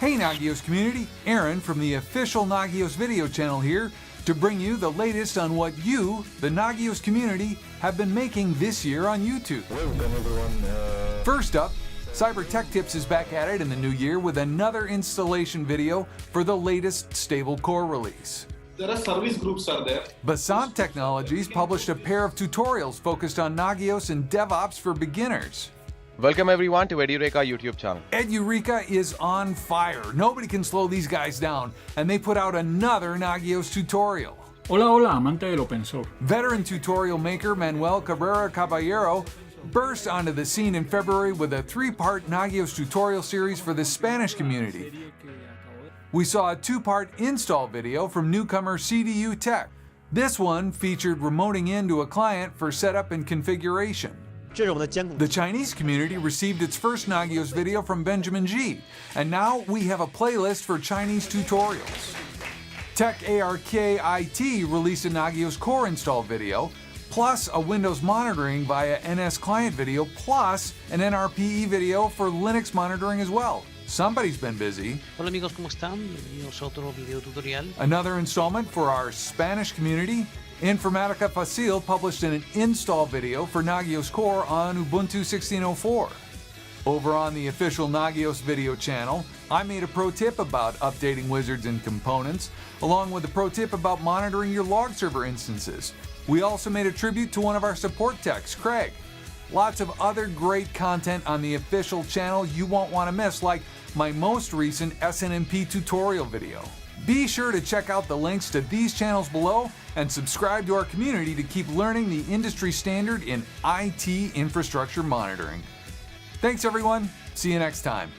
Hey Nagios Community, Aaron from the official Nagios Video channel here to bring you the latest on what you, the Nagios Community, have been making this year on YouTube. Welcome everyone. First up, Cyber Tech Tips is back at it in the new year with another installation video for the latest stable core release. There are service groups are there. BESANT Technologies published a pair of tutorials focused on Nagios and DevOps for beginners. Welcome everyone to Edureka YouTube channel. Edureka is on fire. Nobody can slow these guys down, and they put out another Nagios tutorial. Hola, hola, amante del open source. Veteran tutorial maker MANUEL CABALLERO burst onto the scene in February with a 3-part Nagios tutorial series for the Spanish community. We saw a 2-part install video from newcomer CDU Tech. This one featured remoting into a client for setup and configuration. The Chinese community received its first Nagios video from Benjamin G, and now we have a playlist for Chinese tutorials. Tech ARKIT released a Nagios core install video, plus a Windows monitoring via NS client video, plus an NRPE video for Linux monitoring as well. Somebody's been busy. Hola amigos, ¿cómo están? Bienvenidos a otro video tutorial. Another installment for our Spanish community. INFORMATICA FACIL published an install video for Nagios Core on Ubuntu 16.04. Over on the official Nagios video channel, I made a pro tip about updating wizards and components, along with a pro tip about monitoring your log server instances. We also made a tribute to one of our support techs, Craig. Lots of other great content on the official channel you won't want to miss, like my most recent SNMP tutorial video. Be sure to check out the links to these channels below and subscribe to our community to keep learning the industry standard in IT infrastructure monitoring. Thanks everyone, see you next time.